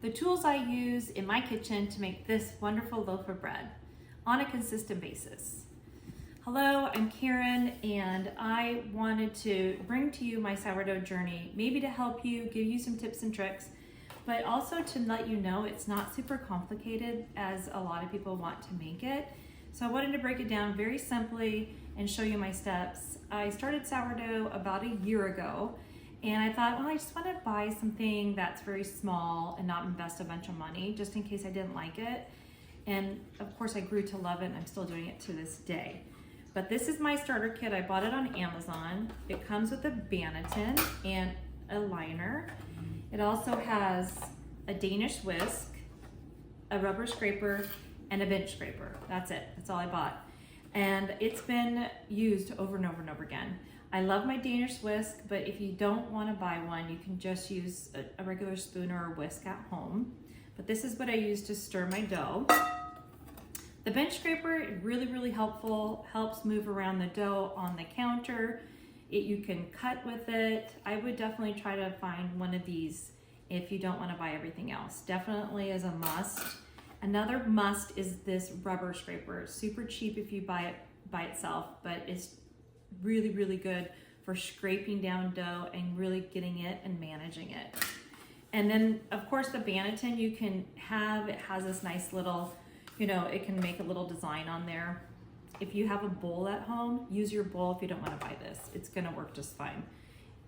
the tools I use in my kitchen to make this wonderful loaf of bread on a consistent basis. Hello, I'm Karen, and I wanted to bring to you my sourdough journey, maybe to help you, give you some tips and tricks, but also to let you know it's not super complicated as a lot of people want to make it. So I wanted to break it down very simply and show you my steps. I started sourdough about a year ago, and I thought, well, I just want to buy something that's very small and not invest a bunch of money just in case I didn't like it. And of course I grew to love it, and I'm still doing it to this day. But this is my starter kit. I bought it on Amazon. It comes with a banneton and a liner. It also has a Danish whisk, a rubber scraper, and a bench scraper. That's it. That's all I bought. And it's been used over and over and over again. I love my Danish whisk, but if you don't want to buy one, you can just use a regular spoon or a whisk at home. But this is what I use to stir my dough. The bench scraper is really helpful, helps move around the dough on the counter. You can cut with it. I would definitely try to find one of these if you don't want to buy everything else. Definitely is a must. Another must is this rubber scraper. It's super cheap if you buy it by itself, but it's really good for scraping down dough and really getting it and managing it. And then of course the banneton you can have, it has this nice little, it can make a little design on there. If you have a bowl at home, use your bowl if you don't want to buy this. It's gonna work just fine.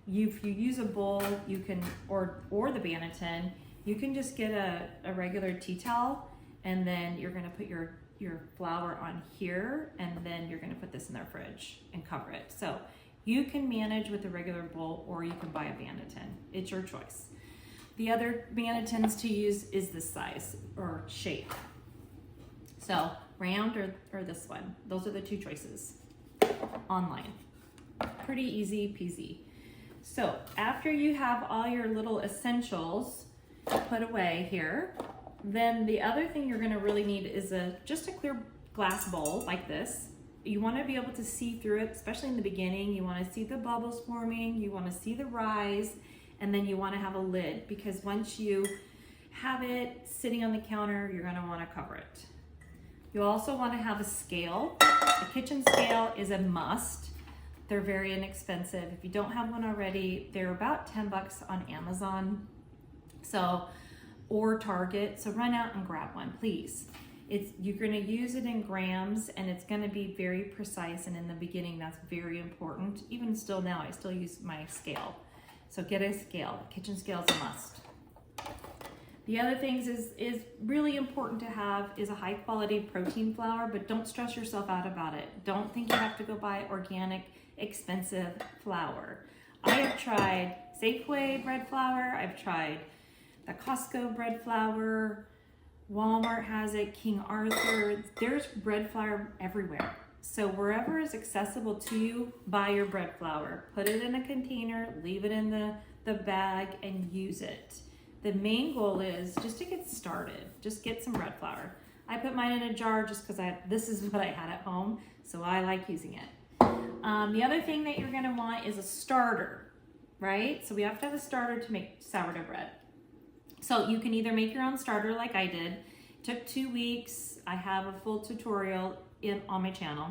If you use a bowl, you can, or the banneton, you can just get a regular tea towel, and then you're gonna put your flour on here, and then you're gonna put this in their fridge and cover it. So you can manage with a regular bowl, or you can buy a banneton. It's your choice. The other bannetons to use is this size or shape. So round or this one. Those are the two choices online. Pretty easy peasy. So after you have all your little essentials put away here, then the other thing you're gonna really need is just a clear glass bowl like this. You wanna be able to see through it, especially in the beginning. You wanna see the bubbles forming, you wanna see the rise, and then you wanna have a lid, because once you have it sitting on the counter, you're gonna wanna cover it. You also want to have a scale. A kitchen scale is a must. They're very inexpensive. If you don't have one already, they're about 10 bucks on Amazon, or Target. So run out and grab one, please. You're going to use it in grams, and it's going to be very precise. And in the beginning, that's very important. Even still now, I still use my scale. So get a scale. Kitchen scale is a must. The other things is really important to have is a high quality protein flour, but don't stress yourself out about it. Don't think you have to go buy organic, expensive flour. I have tried Safeway bread flour. I've tried the Costco bread flour. Walmart has it, King Arthur. There's bread flour everywhere. So wherever is accessible to you, buy your bread flour. Put it in a container, leave it in the bag, and use it. The main goal is just to get started. Just get some bread flour. I put mine in a jar just because this is what I had at home, so I like using it. The other thing that you're gonna want is a starter, right? So we have to have a starter to make sourdough bread. So you can either make your own starter like I did. It took 2 weeks. I have a full tutorial on my channel.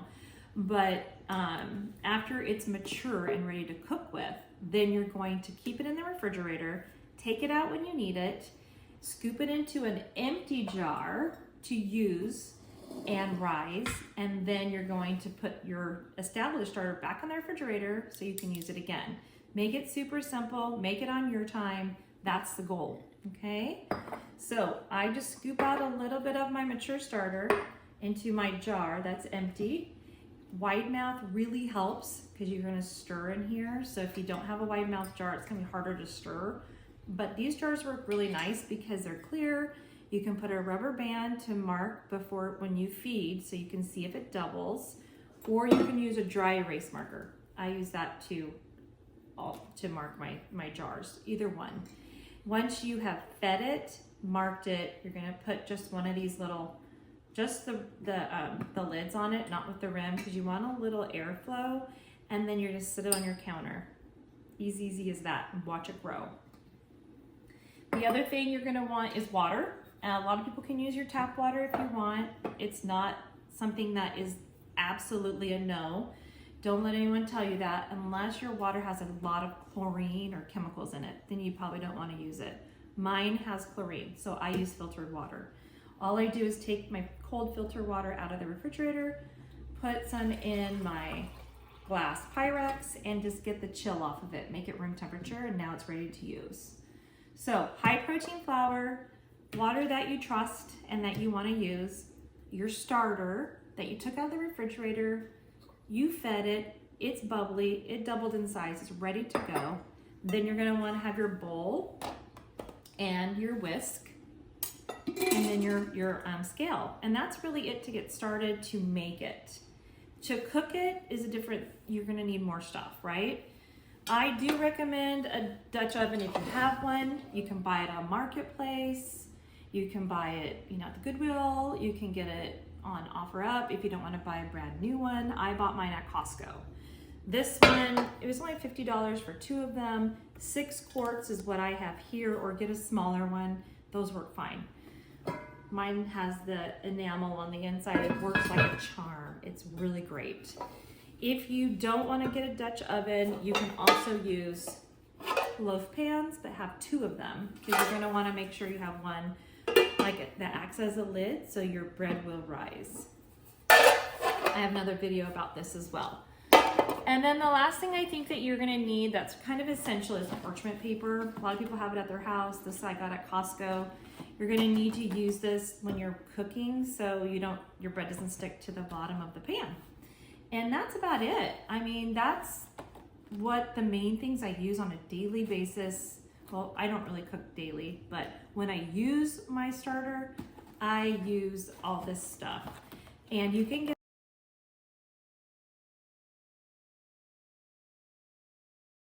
But after it's mature and ready to cook with, then you're going to keep it in the refrigerator. Take it out when you need it, scoop it into an empty jar to use and rise, and then you're going to put your established starter back on the refrigerator so you can use it again. Make it super simple, make it on your time. That's the goal, okay? So I just scoop out a little bit of my mature starter into my jar that's empty. Wide mouth really helps because you're gonna stir in here. So if you don't have a wide mouth jar, it's gonna be harder to stir. But these jars work really nice because they're clear. You can put a rubber band to mark before when you feed so you can see if it doubles, or you can use a dry erase marker. I use that to mark my jars, either one. Once you have fed it, marked it, you're gonna put just one of these little, just the lids on it, not with the rim, because you want a little airflow, and then you're just sit it on your counter. Easy as that, and watch it grow. The other thing you're gonna want is water. A lot of people can use your tap water if you want. It's not something that is absolutely a no. Don't let anyone tell you that. Unless your water has a lot of chlorine or chemicals in it, then you probably don't want to use it. Mine has chlorine, so I use filtered water. All I do is take my cold filtered water out of the refrigerator, put some in my glass Pyrex, and just get the chill off of it. Make it room temperature, and now it's ready to use. So high protein flour, water that you trust and that you want to use, your starter that you took out of the refrigerator, you fed it, it's bubbly, it doubled in size, it's ready to go. Then you're gonna wanna have your bowl and your whisk, and then your scale. And that's really it to get started to make it. To cook it is a different, you're gonna need more stuff, right? I do recommend a Dutch oven if you have one. You can buy it on Marketplace. You can buy it, at the Goodwill. You can get it on OfferUp if you don't want to buy a brand new one. I bought mine at Costco. This one, it was only $50 for 2 of them. 6 quarts is what I have here, or get a smaller one. Those work fine. Mine has the enamel on the inside. It works like a charm. It's really great. If you don't want to get a Dutch oven, you can also use loaf pans, but have 2 of them, because you're going to want to make sure you have one that acts as a lid so your bread will rise. I have another video about this as well. And then the last thing I think that you're going to need that's kind of essential is parchment paper. A lot of people have it at their house. This I got at Costco. You're going to need to use this when you're cooking so your bread doesn't stick to the bottom of the pan. And that's about it. I mean, that's what the main things I use on a daily basis. Well, I don't really cook daily, but when I use my starter, I use all this stuff. And you can get